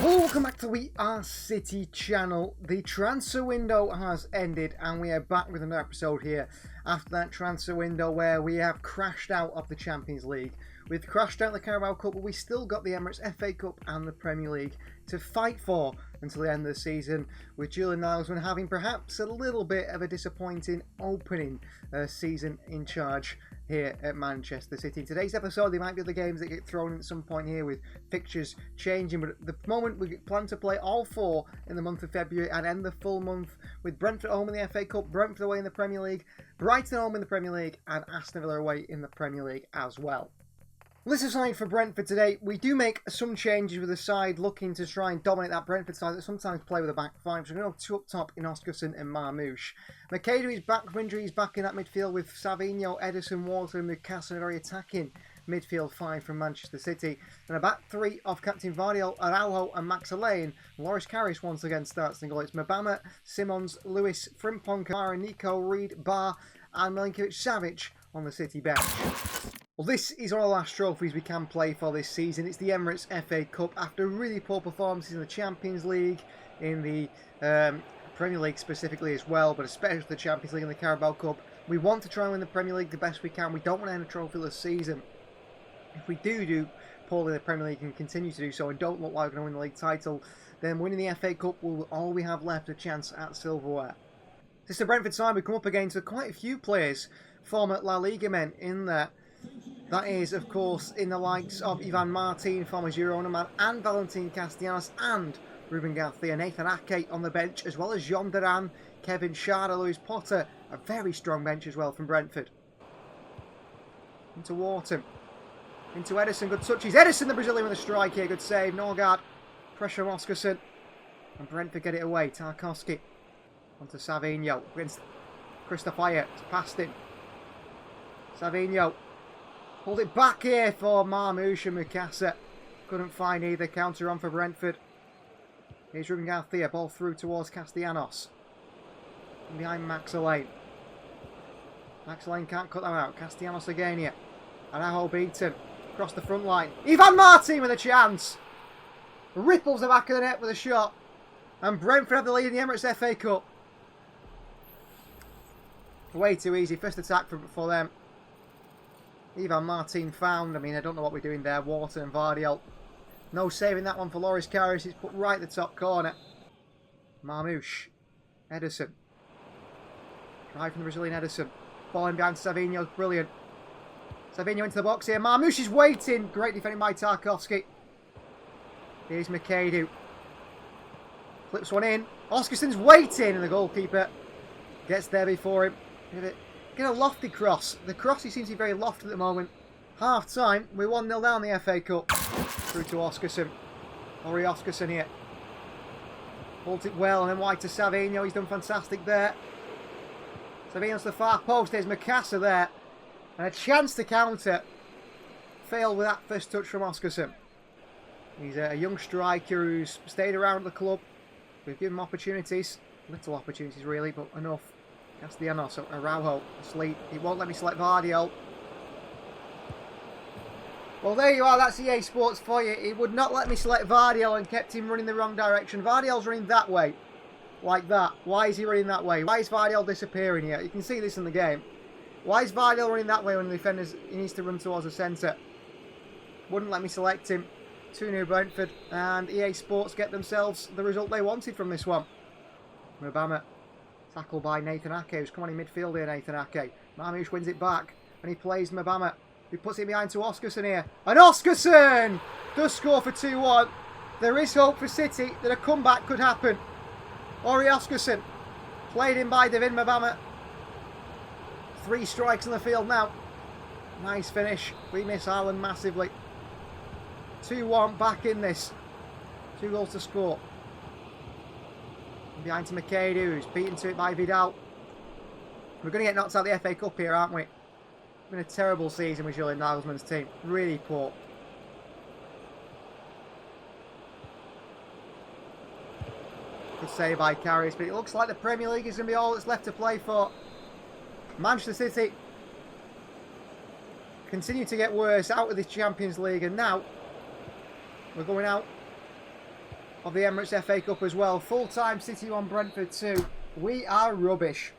Hello, welcome back to We Are City channel. The transfer window has ended and we are back with another episode here after that transfer window where we have crashed out of the Champions League. We've crashed out the Carabao Cup, but we still got the Emirates FA Cup and the Premier League to fight for until the end of the season, with Julian Nagelsmann having perhaps a little bit of a disappointing opening season in charge here at Manchester City. In today's episode, there might be other games that get thrown in at some point here with fixtures changing, but at the moment we plan to play all four in the month of February and end the full month with Brentford at home in the FA Cup, Brentford away in the Premier League, Brighton at home in the Premier League, and Aston Villa away in the Premier League as well. This is something for Brentford today. We do make some changes with the side looking to try and dominate that Brentford side that sometimes play with a back five. So we're going to go two up top in Oscarson and Marmoush. Makeda is back from injury. He's back in that midfield with Savinho, Ederson, Water and Mukasa, a very attacking midfield five from Manchester City. And a back three of Captain Vardiol, Araujo and Max Alain. Loris Karius once again starts the goal. It's Mabama, Simons, Lewis, Frimpong, Kamara, Nico, Reed, Barr and Milinkovic-Savic on the City bench. Well, this is one of the last trophies we can play for this season. It's the Emirates FA Cup. After really poor performances in the Champions League, in the Premier League specifically as well, but especially the Champions League and the Carabao Cup, we want to try and win the Premier League the best we can. We don't want to end a trophyless season. If we do poorly in the Premier League and continue to do so and don't look like we're going to win the league title, then winning the FA Cup will all we have left a chance at silverware. This is the Brentford side. We come up against quite a few players, former La Liga men in there. That is, of course, in the likes of Ivan Martin, former Girona man, and Valentin Castellanos, and Ruben Garcia, Nathan Ake on the bench, as well as John Duran, Kevin Schade, Lewis Potter. A very strong bench as well from Brentford. Into Wharton. Into Ederson, good touches. Ederson, the Brazilian with a strike here, good save. Norgard, pressure on Oscarson. And Brentford get it away. Tarkowski. Onto Savinho. Against Christopher. It's past him. Savinho. Hold it back here for Marmoush and Mukasa. Couldn't find either. Counter on for Brentford. Here's Ruben Garcia. Ball through towards Castellanos. And behind Max Alain. Max Alain can't cut that out. Castellanos again here. Araujo beaten. Across the front line. Ivan Martin with a chance. Ripples the back of the net with a shot. And Brentford have the lead in the Emirates FA Cup. Way too easy. First attack for them. Ivan Martin found. I don't know what we're doing there. Water and Vardiol. No saving that one for Loris Karius. It's put right at the top corner. Marmoush. Ederson. Drive from the Brazilian Ederson. Falling behind Savinho. Brilliant. Savinho into the box here. Marmoush is waiting. Great defending by Tarkowski. Here's Makeda. Flips one in. Oskarson's waiting. And the goalkeeper gets there before him. Get a lofty cross. The cross, he seems to be very lofty at the moment. Half time, we're 1-0 down the FA Cup. Through to Oscarson. Ori Oscarson here. Holds it well and then wide to Savinho. He's done fantastic there. Savinho's to the far post. There's Mukasa there. And a chance to counter. Failed with that first touch from Oscarson. He's a young striker who's stayed around the club. We've given him opportunities. Little opportunities really, but enough. Castellanos, Araujo, asleep. He won't let me select Vardiol. Well, there you are. That's EA Sports for you. He would not let me select Vardiol and kept him running the wrong direction. Vardiol's running that way. Like that. Why is he running that way? Why is Vardiol disappearing here? You can see this in the game. Why is Vardiol running that way when the defenders, he needs to run towards the centre? Wouldn't let me select him. 2-0 Brentford. And EA Sports get themselves the result they wanted from this one. Mabama. Tackled by Nathan Ake, who's come on in midfield here, Nathan Ake. Marmoush wins it back, and he plays Mabama. He puts it behind to Oscarson here. And Oscarson does score for 2-1. There is hope for City that a comeback could happen. Ori Oscarson, played in by David Mabama. 3 strikes on the field now. Nice finish. We miss Ireland massively. 2-1 back in this. 2 goals to score. Behind to Makeda, who's beaten to it by Vidal. We're going to get knocked out of the FA Cup here, aren't we? It's been a terrible season with Julian Nagelsmann's team. Really poor. Good save by Karius, but it looks like the Premier League is going to be all that's left to play for. Manchester City continue to get worse out of this Champions League, and now we're going out of the Emirates FA Cup as well. Full-time City 1, Brentford 2. We are rubbish.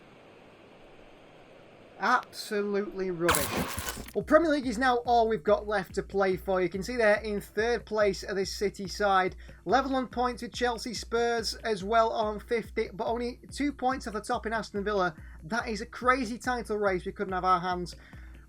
Absolutely rubbish. Well, Premier League is now all we've got left to play for. You can see there in third place of this City side. Level on points with Chelsea, Spurs as well on 50, but only 2 points off the top in Aston Villa. That is a crazy title race we couldn't have our hands.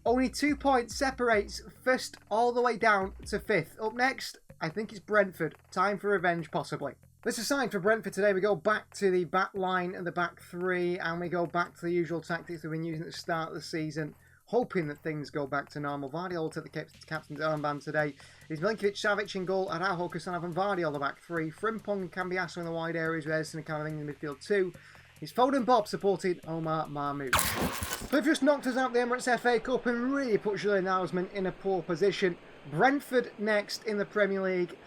Only 2 points separates first all the way down to fifth. Up next, I think it's Brentford. Time for revenge, possibly. This aside for Brentford today, we go back to the back line and the back three, and we go back to the usual tactics we've been using at the start of the season, hoping that things go back to normal. Vardy will take the captain's armband today. It's Milinkovic, Savic in goal, Araujo, Casanov and Vardy on the back three. Frimpong and Cambiasso in the wide areas, Edison and CAMAVINGA in the midfield two. It's Foden Bob supporting Omar Marmoush. They've just knocked us out the Emirates FA Cup and really put Julian Nagelsmann in a poor position. Brentford next in the Premier League.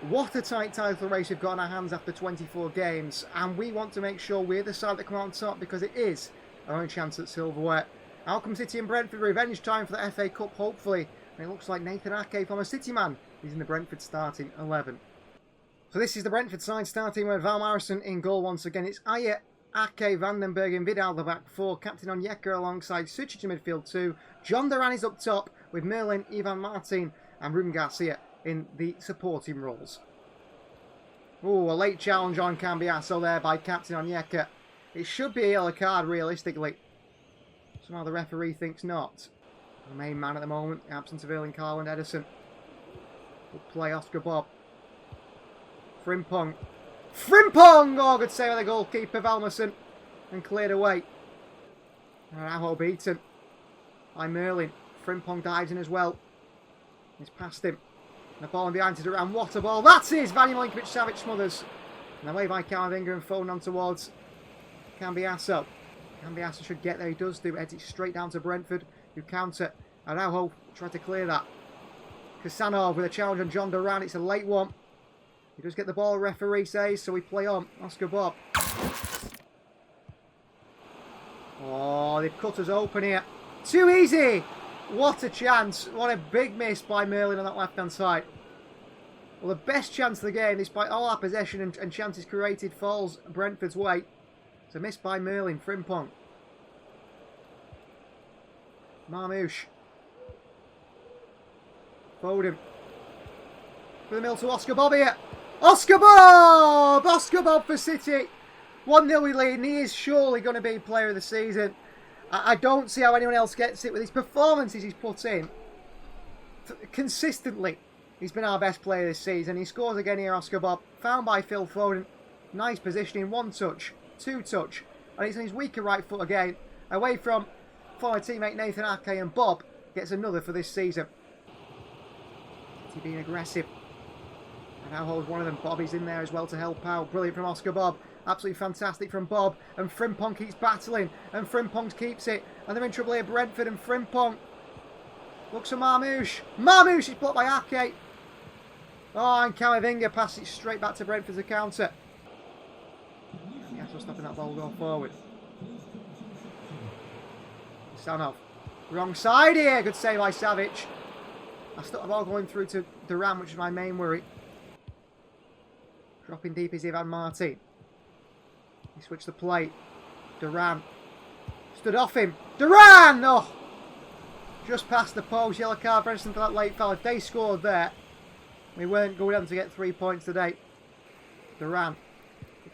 What a tight title race we've got on our hands after 24 games, and we want to make sure we're the side that come out on top because it is our only chance at silverware. Outcome City and Brentford, revenge time for the FA Cup, hopefully. And it looks like Nathan Ake, former City man, is in the Brentford starting 11. So this is the Brentford side starting with Val Morrison in goal once again. It's Ayer, Ake, Vandenberg and Vidal the back four. Captain Onyeka alongside Sucic in midfield two. John Duran is up top with Merlin, Ivan Martin and Ruben Garcia in the supporting roles. Oh, a late challenge on Cambiasso there by Captain Onyeka. It should be a yellow card realistically. Somehow the referee thinks not. The main man at the moment, the absence of Erling Haaland, Edison. Will play Oscar Bob. Frimpong. Frimpong! Oh, good save by the goalkeeper, Valmerson. And cleared away. Araujo beaten by Merlin. Frimpong dives in as well. He's past him. And the ball in behind to Duran. What a ball. That's his! Vanya Milinkovic, Savic smothers. And away by CAMAVINGA and Foden on towards Cambiasso. Cambiasso should get there. He does do. Heads it straight down to Brentford, who counter. Araujo tried to clear that. Casanov with a challenge on John Duran. It's a late one. He does get the ball, referee says, so we play on. Oscar Bob. Oh, they've cut us open here. Too easy! What a chance. What a big miss by Merlin on that left-hand side. Well, the best chance of the game, despite all our possession and chances created, falls Brentford's way. It's a miss by Merlin. Frimpong. Marmoush. Foden. For the middle to Oscar Bob here. Oscar Bob! Oscar Bob for City. 1-0 we lead, and he is surely going to be player of the season. I don't see how anyone else gets it with his performances he's put in. Consistently, he's been our best player this season. He scores again here, Oscar Bob. Found by Phil Foden. Nice positioning, 1 touch, 2 touch. And it's on his weaker right foot again. Away from former teammate Nathan Ake, and Bob gets another for this season. He's being aggressive. And now holds one of them. Bobby's in there as well to help out. Brilliant from Oscar Bob. Absolutely fantastic from Bob. And Frimpong keeps battling. And Frimpong keeps it. And they're in trouble here, Brentford. And Frimpong looks at Marmoush. Marmoush is blocked by Ake. Oh, and CAMAVINGA passes it straight back to Brentford as a counter. Yes, we're stopping that ball going forward. Sanov. Wrong side here. Good save by Savic. I stuck the ball going through to Duran, which is my main worry. Dropping deep is Ivan Martin. He switched the play. Duran. Stood off him. Duran! Oh! Just past the post. Yellow card for Edison for that late foul. If they scored there, we weren't going on to get 3 points today. Duran.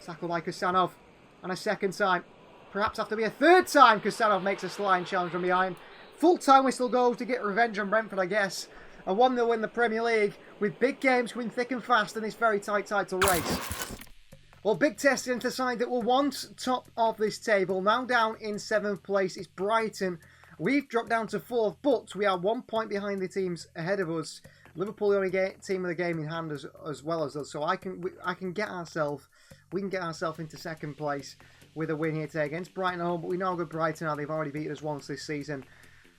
Tackled by Casanov. And a second time. Perhaps have to be a third time. Casanov makes a sliding challenge from behind. Full time whistle goes to get revenge on Brentford, I guess. A 1-0 win the Premier League, with big games coming thick and fast in this very tight title race. Well, big test into the side that will once top of this table. Now down in 7th place is Brighton. We've dropped down to 4th, but we are 1 point behind the teams ahead of us. Liverpool the only team with a game in hand as well as us, so we can get ourselves into 2nd place with a win here today against Brighton at home. But we know how good Brighton are. They've already beaten us once this season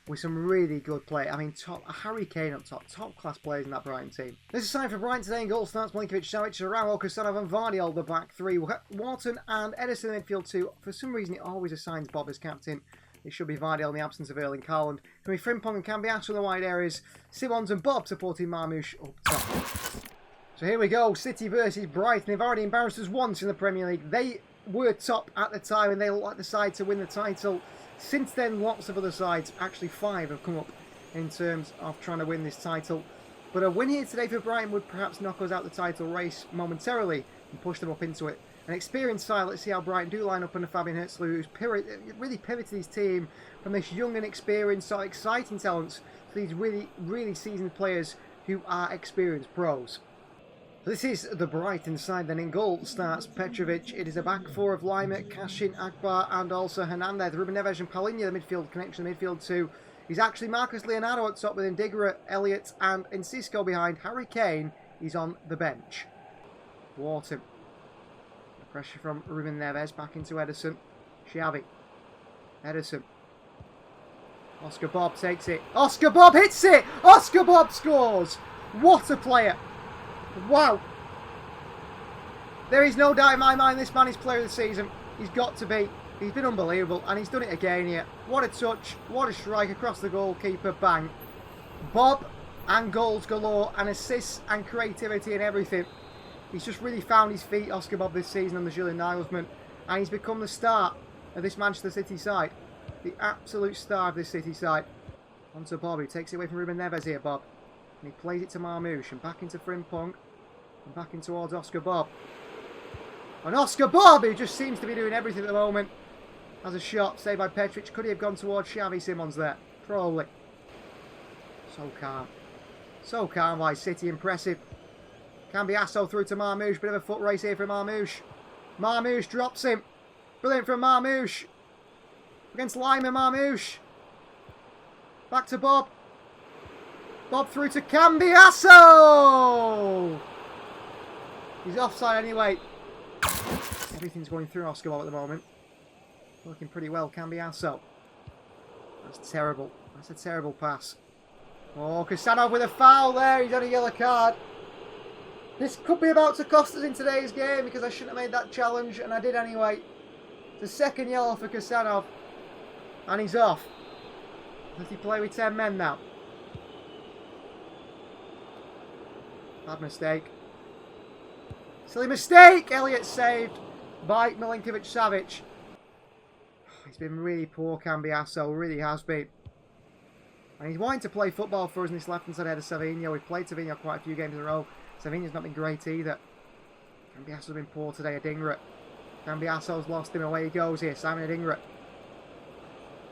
with some really good play. I mean, Harry Kane up top class players in that Brighton team. This is time for Brighton today. In goal starts Milinkovic, Savic, Araujo, Casanov and Vardy all the back three. Wharton and Edison in midfield two. For some reason, it always assigns Bob as captain. It should be Vardy in the absence of Erling Haaland. Can be Frimpong and Cambiasso in the wide areas. Simons and Bob supporting Marmoush up top. So here we go, City versus Brighton. They've already embarrassed us once in the Premier League. They were top at the time and they looked like the side to win the title. Since then, lots of other sides, actually 5, have come up in terms of trying to win this title. But a win here today for Brighton would perhaps knock us out the title race momentarily and push them up into it. An experienced side, let's see how Brighton do line up under Fabian Hurtzler, who's really pivoted his team from this young and experienced, sort of exciting talents to these really seasoned players who are experienced pros. This is the Brighton side. Then in goal starts Petrovic. It is a back 4 of Lima, Kashin, Akbar and also Hernandez. Ruben Neves and Paulinho, the midfield connection, the midfield 2. He's actually Marcus Leonardo at top with Indigra, Elliott and Enciso behind. Harry Kane is on the bench. Wharton. Pressure from Ruben Neves back into Ederson. Xavi. Ederson. Oscar Bob takes it. Oscar Bob hits it! Oscar Bob scores! What a player! Wow! There is no doubt in my mind this man is player of the season. He's got to be. He's been unbelievable and he's done it again here. What a touch, what a strike across the goalkeeper, bang. Bob and goals galore and assists and creativity and everything. He's just really found his feet, Oscar Bob, this season under Julian Nagelsmann. And he's become the star of this Manchester City side. The absolute star of this City side. On to Bob, who takes it away from Ruben Neves here, Bob. And he plays it to Marmoush and back into Frimpong. And back in towards Oscar Bob. And Oscar Bob, who just seems to be doing everything at the moment, has a shot saved by Petric. Could he have gone towards Xavi Simons there? Probably. So calm. So calm by City, impressive. Cambiasso through to Marmoush. Bit of a foot race here for Marmoush. Marmoush drops him. Brilliant from Marmoush. Against Lima, Marmoush. Back to Bob. Bob through to Cambiasso! He's offside anyway. Everything's going through Oscar Bob at the moment. Working pretty well, Cambiasso. That's terrible. That's a terrible pass. Oh, Kusanov with a foul there. He's on a yellow card. This could be about to cost us in today's game because I shouldn't have made that challenge and I did anyway. It's a second yellow for Kusanov. And he's off. Does he play with 10 men now? Bad mistake. Silly mistake! Elliott saved by Milinkovic-Savic. He's been really poor, Cambiasso, really has been. And he's wanting to play football for us in this left-hand side ahead of Savinho. We've played Savinho quite a few games in a row. Savinho's not been great either. Cambiasso's been poor today, Adingra. Cambiasso's lost him, away he goes here, Simon Adingra.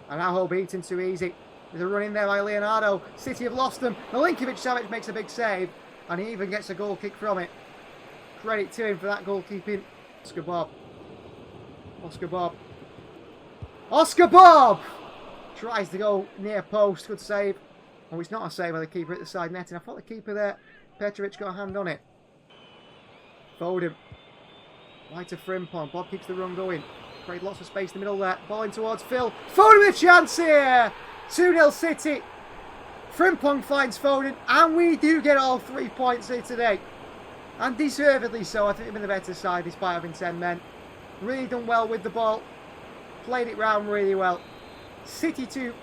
And now beaten too easy. There's a run in there by Leonardo. City have lost them. Milinkovic-Savic makes a big save. And he even gets a goal kick from it. Credit to him for that goalkeeping. Oscar Bob. Oscar Bob. Oscar Bob! Tries to go near post. Good save. Oh, it's not a save by the keeper at the side netting. I thought the keeper there, Petrovic, got a hand on it. Foden. Right to Frimpong. Bob keeps the run going. Create lots of space in the middle there. Ball in towards Phil. Foden with a chance here! 2-0 City. Frimpong finds Foden. And we do get all 3 points here today. And deservedly so. I think they've been the better side despite having 10 men. Really done well with the ball. Played it round really well. City 2,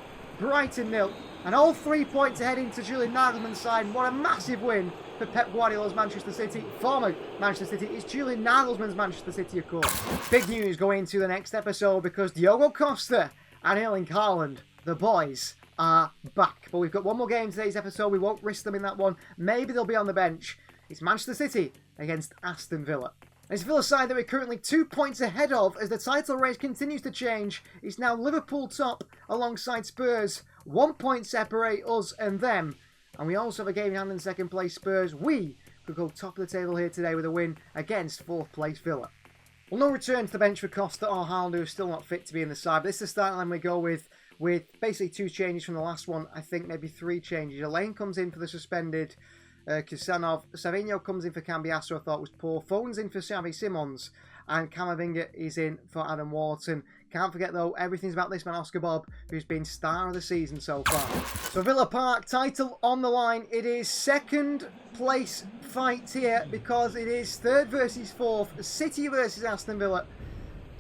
Brighton 0. And all 3 points ahead into Julian Nagelsmann's side. What a massive win for Pep Guardiola's Manchester City. Former Manchester City. It's Julian Nagelsmann's Manchester City, of course. Big news going into the next episode because Diogo Costa and Erling Haaland, the boys, are back. But we've got one more game in today's episode. We won't risk them in that one. Maybe they'll be on the bench. It's Manchester City against Aston Villa. It's Villa side that we're currently 2 points ahead of as the title race continues to change. It's now Liverpool top alongside Spurs. 1 point separate us and them. And we also have a game in hand in second place Spurs. We could go top of the table here today with a win against 4th place Villa. Well, no return to the bench for Costa or Haaland, who is still not fit to be in the side. But this is the starting line we go with basically 2 changes from the last one. I think maybe 3 changes. Elaine comes in for the suspended Kusanov. Savinho comes in for Cambiasso, I thought was poor. Foden's in for Xavi Simons. And CAMAVINGA is in for Adam Wharton. Can't forget though, everything's about this man Oscar Bob, who's been star of the season so far. So Villa Park, title on the line. It is second place fight here because it is 3rd versus 4th. City versus Aston Villa.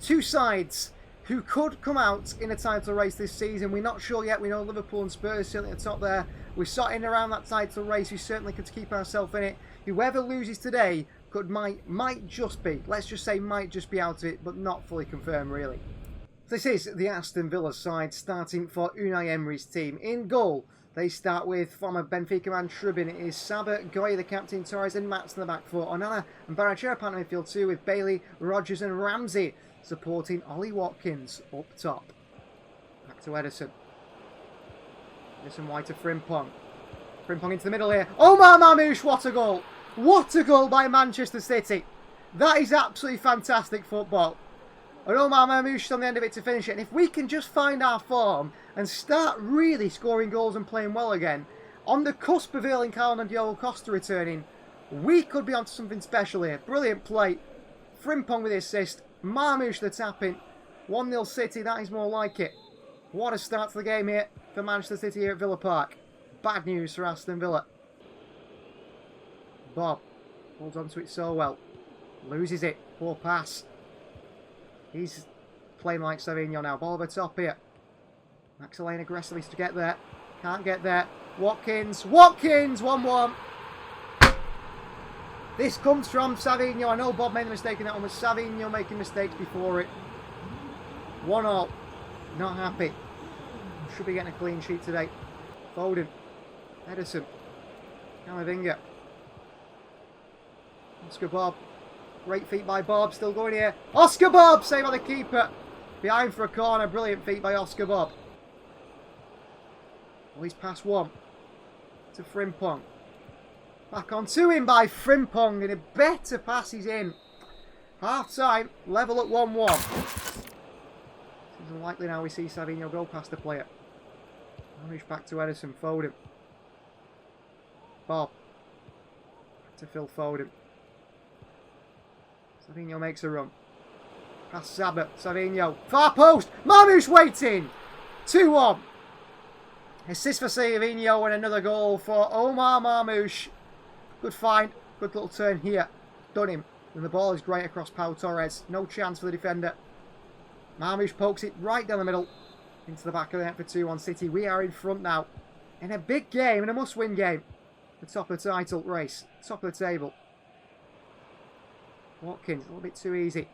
2 sides who could come out in a title race this season. We're not sure yet. We know Liverpool and Spurs certainly at the top there. We're sat in around that title race. We certainly could keep ourselves in it. Whoever loses today might just be, let's just say might just be out of it, but not fully confirmed really. This is the Aston Villa side starting for Unai Emery's team. In goal, they start with former Benfica man Trubin. It is Saba, Goya the captain, Torres and Mats in the back four. Onana and Barachera partner midfield two with Bailey, Rodgers and Ramsey supporting Ollie Watkins up top. Back to Ederson. Ederson wide to Frimpong. Frimpong into the middle here. Omar Mamouche, what a goal! What a goal by Manchester City. That is absolutely fantastic football. And Omar Mamouche on the end of it to finish it. And if we can just find our form and start really scoring goals and playing well again, on the cusp of Erling Haaland and Diogo Costa returning, we could be onto something special here. Brilliant play. Frimpong with the assist. Mamouche the tap-in. 1-0 City, that is more like it. What a start to the game here for Manchester City here at Villa Park. Bad news for Aston Villa. Bob holds on to it so well. Loses it. Poor pass. He's playing like Savinho now. Ball over top here. Max Lane aggressively to get there. Can't get there. Watkins. Watkins! 1-1. This comes from Savinho. I know Bob made a mistake in that one, but Savinho making mistakes before it. 1-0. Not happy. Should be getting a clean sheet today. Foden. Ederson. CAMAVINGA. Oscar Bob. Great feet by Bob. Still going here. Oscar Bob! Saved by the keeper. Behind for a corner. Brilliant feet by Oscar Bob. Well, he's past one. To Frimpong. Back on to him by Frimpong. And a better pass he's in. Half time. Level at 1-1. It's unlikely now we see Savinho go past the player. Mamouche back to Ederson. Foden. Bob. Back to Phil Foden. Savinho makes a run. Past Saba. Savinho. Far post. Mamouche waiting. 2-1. Assist for Savinho and another goal for Omar Mamouche. Good find. Good little turn here. Done him. And the ball is great across Pau Torres. No chance for the defender. Mamouche pokes it right down the middle. Into the back of the net for 2-1 City. We are in front now. In a big game. In a must-win game. The top of the title race. Top of the table. Watkins, a little bit too easy.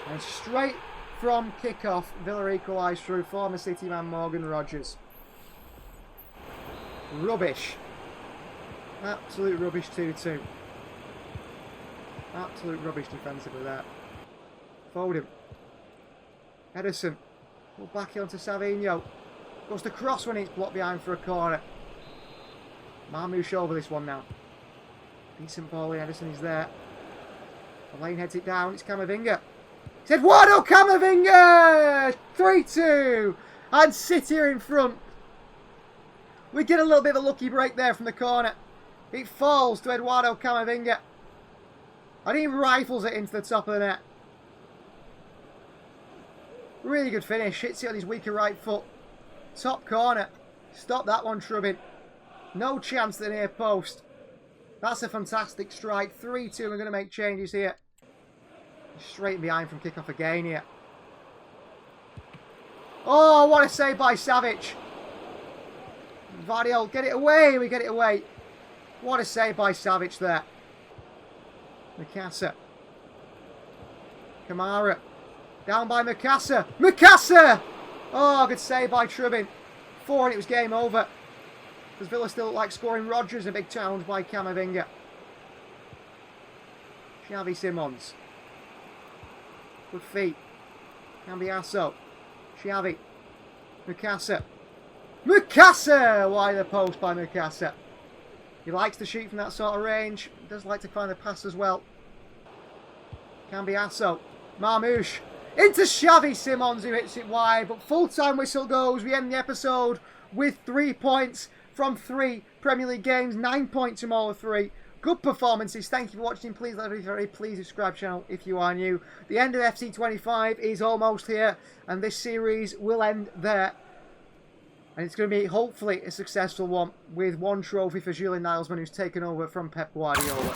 And straight from kick-off, Villa equalised through former City man Morgan Rodgers. Rubbish. Absolute rubbish 2-2. Absolute rubbish defensively there. Foden. Ederson. Pull back onto Savinho. Goes to cross when it's blocked behind for a corner. Mamouche over this one now. Decent ball in. Ederson is there. The lane heads it down. It's CAMAVINGA. It's Eduardo CAMAVINGA! 3-2. And City are in front. We get a little bit of a lucky break there from the corner. It falls to Eduardo CAMAVINGA. And he rifles it into the top of the net. Really good finish. Hits it on his weaker right foot. Top corner. Stop that one, Trubin. No chance at the near post. That's a fantastic strike. 3-2. We're going to make changes here. Straight behind from kickoff again here. Oh, what a save by Savic. Vardiol, get it away. We get it away. What a save by Savic there. Mikasa. Kamara. Down by Mikasa. Mikasa! Oh, good save by Trubin. 4 and it was game over. Because Villa still like scoring Rodgers. A big challenge by CAMAVINGA. Xavi Simons. Good feet. Cambiasso. Xavi. Mikasa. Mikasa! Wide the post by Mikasa. He likes to shoot from that sort of range. He does like to find the pass as well. Cambiasso. Mamouche. Into Xavi Simons who hits it wide. But full-time whistle goes. We end the episode with 3 points from 3 Premier League games. 9 points from all 3. Good performances. Thank you for watching. Please let everybody please subscribe to the channel if you are new. The end of FC25 is almost here. And this series will end there. And it's going to be, hopefully, a successful one with 1 trophy for Julian Nagelsmann, who's taken over from Pep Guardiola.